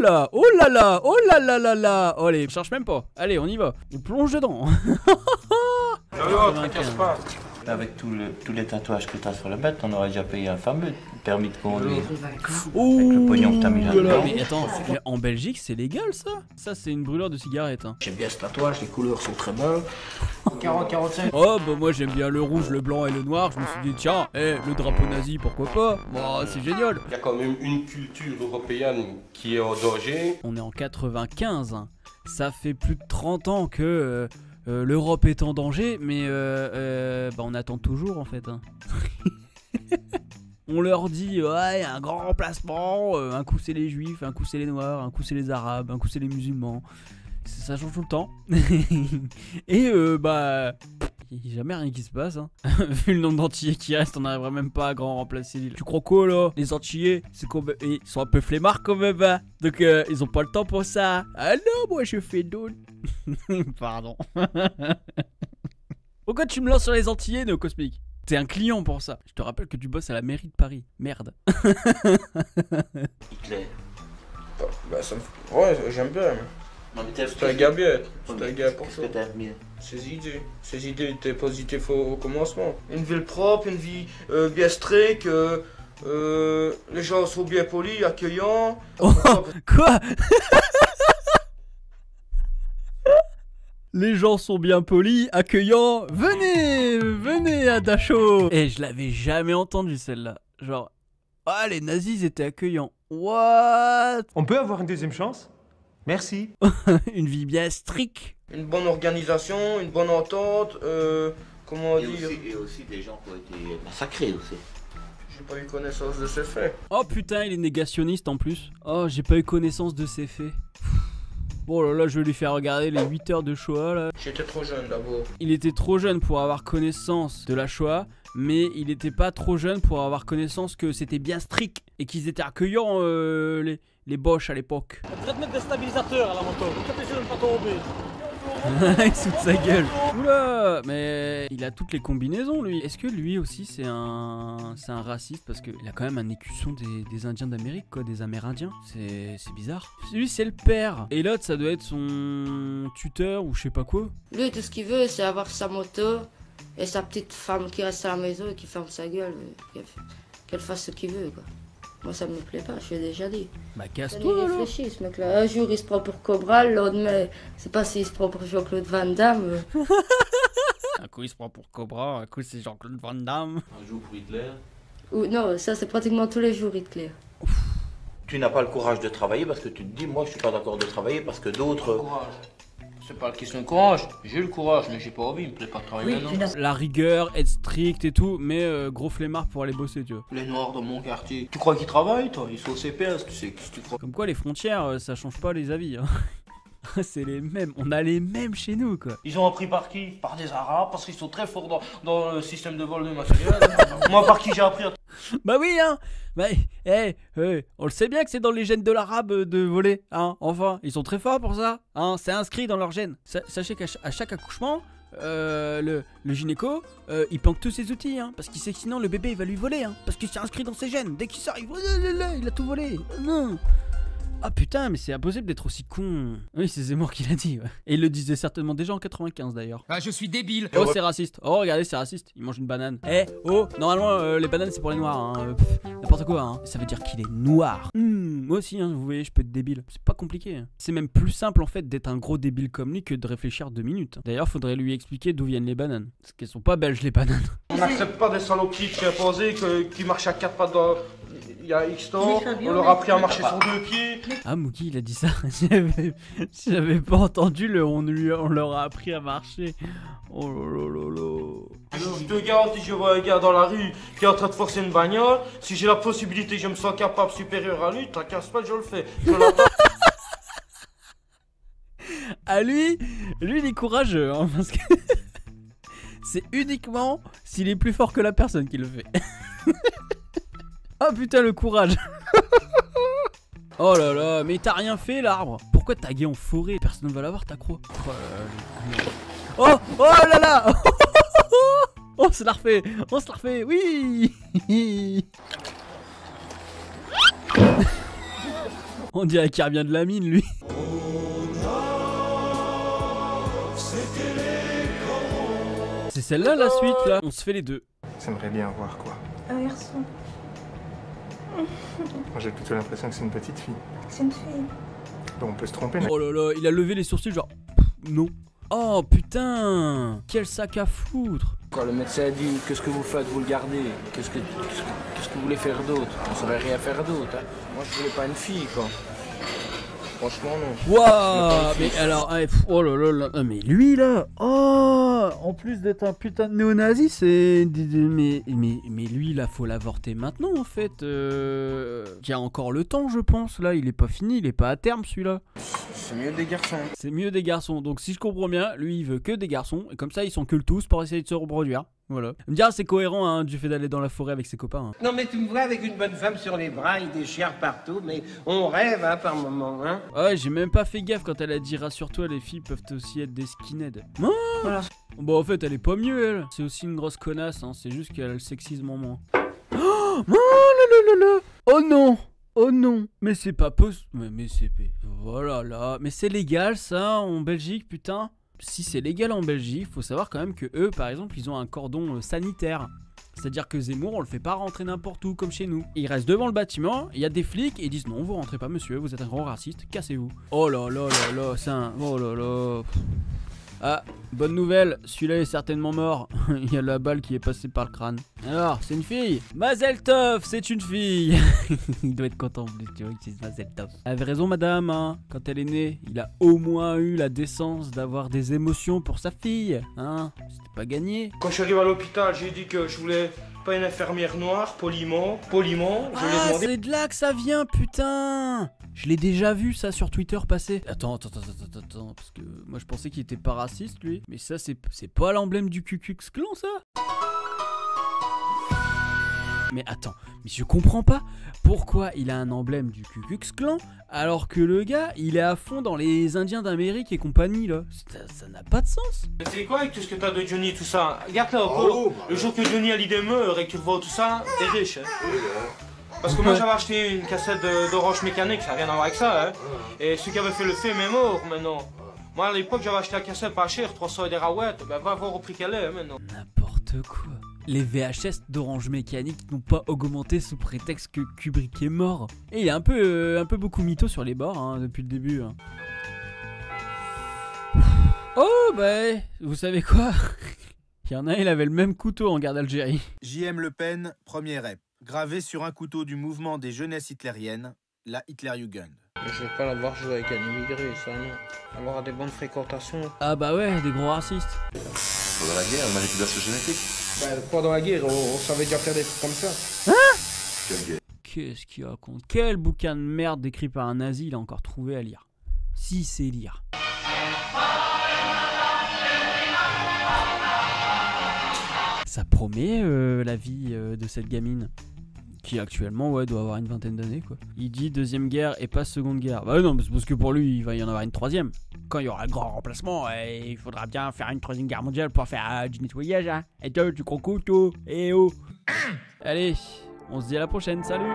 là, oh là là, oh là là là là. Oh, allez, cherche même pas. Allez, on y va. On plonge dedans. T'inquiète pas. Avec tous les tatouages que t'as sur le bête, on aurait déjà payé un fameux permis de conduire. Oh, avec le pognon que t'as mis là-dedans. mais attends, en Belgique, c'est légal ça? Ça, c'est une brûlure de cigarette. Hein. J'aime bien ce tatouage, les couleurs sont très belles. 40-45. Oh, bah moi j'aime bien le rouge, le blanc et le noir. Je me suis dit, tiens, le drapeau nazi, pourquoi pas? Bon, c'est génial. Il y a quand même une culture européenne qui est en danger. On est en 95. Hein. Ça fait plus de 30 ans que l'Europe est en danger, mais bah on attend toujours en fait. Hein. On leur dit, ouais, un grand remplacement, un coup c'est les juifs, un coup c'est les noirs, un coup c'est les arabes, un coup c'est les musulmans. Ça change tout le temps. Et bah, il n'y a jamais rien qui se passe. Hein. Vu le nombre d'Antillais qui reste, on n'arriverait même pas à grand remplacer l'île. Tu crois quoi là? Les Antillais, ils sont un peu flemmards quand même. Hein. Donc ils ont pas le temps pour ça. Ah non, moi je fais d'autres. Pardon. Pourquoi tu me lances sur les Antillais, Néo Cosmic? T'es un client pour ça. Je te rappelle que tu bosses à la mairie de Paris. Merde. Hitler. Bah ça me... Ouais, j'aime bien. Non, mais C'est un gars bien. C'est un gars pour Qu'est-ce ça. que t'aimes bien? Ces idées étaient positives au commencement. Une ville propre, une vie bien stricte, les gens sont bien polis, accueillants. Oh, quoi? Les gens sont bien polis, accueillants. Venez à Dachau. Et je l'avais jamais entendu celle-là. Genre, ah les nazis étaient accueillants. What? On peut avoir une deuxième chance? Merci. Une vie bien stricte. Une bonne organisation, une bonne entente, comment dire... Et aussi des gens qui ont été massacrés aussi. J'ai pas eu connaissance de ces faits. Oh putain, il est négationniste en plus. Oh, j'ai pas eu connaissance de ces faits. Bon là là, je vais lui faire regarder les 8 heures de Shoah là. J'étais trop jeune d'abord. Il était trop jeune pour avoir connaissance de la Shoah, mais il était pas trop jeune pour avoir connaissance que c'était bien strict et qu'ils étaient accueillants les Boches à l'époque. On devrait te mettre des stabilisateurs à la moto, pour t'empêcher de ne pas tomber. Il se fout de sa gueule. Oula, mais il a toutes les combinaisons lui. Est-ce que lui aussi c'est un raciste parce qu'il a quand même un écusson des Indiens d'Amérique quoi, des Amérindiens. C'est bizarre. Lui c'est le père. Et l'autre ça doit être son tuteur ou je sais pas quoi. Lui tout ce qu'il veut c'est avoir sa moto et sa petite femme qui reste à la maison et qui ferme sa gueule. Qu'elle fasse ce qu'il veut quoi. Moi ça me plaît pas, je l'ai déjà dit. Bah Il casse-toi alors. réfléchit ce mec là. Un jour il se prend pour Cobra, le lendemain c'est pas s'il se prend pour Jean-Claude Van Damme. Un coup il se prend pour Cobra, un coup c'est Jean-Claude Van Damme. Un jour pour Hitler. Ou non, ça c'est pratiquement tous les jours Hitler. Tu n'as pas le courage de travailler parce que tu te dis, moi je suis pas d'accord de travailler parce que d'autres... C'est pas la question de courage. J'ai le courage, mais j'ai pas envie, il me plaît pas de travailler maintenant. La rigueur, être strict et tout, mais gros flemmard pour aller bosser tu vois. Les noirs dans mon quartier. Tu crois qu'ils travaillent toi? Ils sont au CPS, tu sais, qu'est-ce que tu crois? Comme quoi les frontières ça change pas les avis. Hein. C'est les mêmes, on a les mêmes chez nous quoi. Ils ont appris par qui? Par des arabes, parce qu'ils sont très forts dans le système de vol de matériel. Moi par qui j'ai appris à... Bah oui hein. Bah on le sait bien que c'est dans les gènes de l'arabe de voler hein. Enfin, ils sont très forts pour ça hein. C'est inscrit dans leurs gènes. Sachez qu'à chaque accouchement le gynéco il planque tous ses outils hein, parce qu'il sait que sinon le bébé il va lui voler hein, parce que c'est inscrit dans ses gènes. Dès qu'il sort il a tout volé. Non. Ah putain, mais c'est impossible d'être aussi con. Oui, c'est Zemmour qui l'a dit. Ouais. Et il le disait certainement déjà en 95 d'ailleurs. Ah, je suis débile. Oh, c'est raciste. Oh, regardez, c'est raciste. Il mange une banane. Normalement, les bananes c'est pour les noirs. Hein. N'importe quoi. Hein. Ça veut dire qu'il est noir. Moi aussi, hein, vous voyez, je peux être débile. C'est pas compliqué. Hein. C'est même plus simple en fait d'être un gros débile comme lui que de réfléchir 2 minutes. D'ailleurs, faudrait lui expliquer d'où viennent les bananes. Parce qu'elles sont pas belges les bananes. On n'accepte pas des saloperies chimpanzés qui marchent à 4 pattes dans... Il y a X temps, on leur a appris à marcher sur 2 pieds. Ah, Mookie, il a dit ça. J'avais pas entendu on leur a appris à marcher. Oh lolo. Je te garantis, je vois un gars dans la rue qui est en train de forcer une bagnole. Si j'ai la possibilité, je me sens capable, supérieur à lui, t'inquiète pas, je le fais. Je l'attends. À lui, il est courageux. Hein, parce que c'est uniquement s'il est plus fort que la personne qui le fait. Oh putain le courage. Oh là là, mais t'as rien fait l'arbre. Pourquoi taguer en forêt? Personne ne va l'avoir ta croix. Oh là là. On se la refait. Oui. On dirait qu'il revient de la mine, lui. C'est celle-là la suite, là. On se fait les deux. J'aimerais bien voir quoi. Un garçon. Moi, j'ai plutôt l'impression que c'est une petite fille. C'est une fille. Bon, on peut se tromper, Oh là là, il a levé les sourcils genre... non. Oh putain, quel sac à foutre. Quand le médecin a dit qu'est-ce que vous faites, vous le gardez, qu'est-ce que vous voulez faire d'autre? On ne saurait rien faire d'autre. Hein. Moi je voulais pas une fille quoi. Franchement non. Waouh, mais alors, oh là là là, mais lui là, oh, en plus d'être un putain de néo-nazi, c'est, mais lui là, faut l'avorter maintenant en fait. Il y a encore le temps, je pense. Là, il est pas fini, il est pas à terme celui-là. C'est mieux des garçons. C'est mieux des garçons. Donc si je comprends bien, lui il veut que des garçons et comme ça ils s'enculent tous pour essayer de se reproduire. Voilà. Me dire c'est cohérent hein, du fait d'aller dans la forêt avec ses copains. Hein. Non mais tu me vois avec une bonne femme sur les bras et des chiens partout, mais on rêve hein, par moment, hein. Ouais, j'ai même pas fait gaffe quand elle a dit rassure-toi, les filles peuvent aussi être des skinheads. Non voilà. Bon en fait elle est pas mieux elle. C'est aussi une grosse connasse, hein. C'est juste qu'elle a le sexisme en moins. Oh là là là là. Oh non. Oh non. Mais c'est pas possible. Mais c'est... Voilà là. Mais c'est légal ça en Belgique putain. Si c'est légal en Belgique, faut savoir quand même que eux, par exemple, ils ont un cordon sanitaire. C'est-à-dire que Zemmour, on le fait pas rentrer n'importe où comme chez nous. Il reste devant le bâtiment, il y a des flics et ils disent non, vous rentrez pas monsieur, vous êtes un grand raciste, cassez-vous. Oh là là là là, c'est un... Oh là là. Ah, bonne nouvelle, celui-là est certainement mort. Il y a la balle qui est passée par le crâne. Alors, c'est une fille. Mazel Tov, c'est une fille. Il doit être content, tu vois, que c'est Mazel Tov. Elle avait raison, madame, hein. Quand elle est née, il a au moins eu la décence d'avoir des émotions pour sa fille. Hein, c'était pas gagné. Quand je suis arrivé à l'hôpital, j'ai dit que je voulais pas une infirmière noire, poliment, je l'ai demandé. C'est de là que ça vient, putain. Je l'ai déjà vu ça sur Twitter passer. Attends, parce que moi je pensais qu'il était pas raciste lui. Mais ça c'est pas l'emblème du Ku Klux Klan ça. Mais attends, mais je comprends pas pourquoi il a un emblème du Ku Klux Klan alors que le gars il est à fond dans les Indiens d'Amérique et compagnie là. Ça n'a pas de sens. C'est quoi avec tout ce que t'as de Johnny tout ça? Regarde là, le jour que Johnny a l'idée meurt et que tu le vois tout ça, t'es riche. Hein. Parce que moi j'avais acheté une cassette d'Orange Mécanique, ça n'a rien à voir avec ça. Hein. Et celui qui avait fait le film est mort maintenant. Moi à l'époque j'avais acheté la cassette pas chère, 300 et des raouettes, ben va voir au prix qu'elle est hein, maintenant. N'importe quoi. Les VHS d'Orange Mécanique n'ont pas augmenté sous prétexte que Kubrick est mort. Et il est un peu beaucoup mytho sur les bords hein, depuis le début. Hein. Oh bah, vous savez quoi? Il y en a, il avait le même couteau en guerre d'Algérie. J.M. Le Pen, premier rep. Gravé sur un couteau du mouvement des jeunesses hitlériennes, la Hitlerjugend. Je vais pas l'avoir joué avec un immigré, ça non. Avoir des bonnes fréquentations. Ah bah ouais, des gros racistes. Pendant la guerre, manipulation génétique. Bah, pendant la guerre, on savait déjà faire des trucs comme ça. Hein? Qu'est-ce qu'il raconte? Quel bouquin de merde écrit par un nazi il a encore trouvé à lire? Si c'est lire. Ça promet la vie de cette gamine. Qui actuellement ouais, doit avoir une vingtaine d'années quoi. Il dit deuxième guerre et pas seconde guerre. Bah non mais c'est parce que pour lui il va y en avoir une troisième. Quand il y aura le grand remplacement il faudra bien faire une troisième guerre mondiale pour faire du nettoyage hein. Et toi tu crois quoi toi? Eh oh. Allez, on se dit à la prochaine, salut.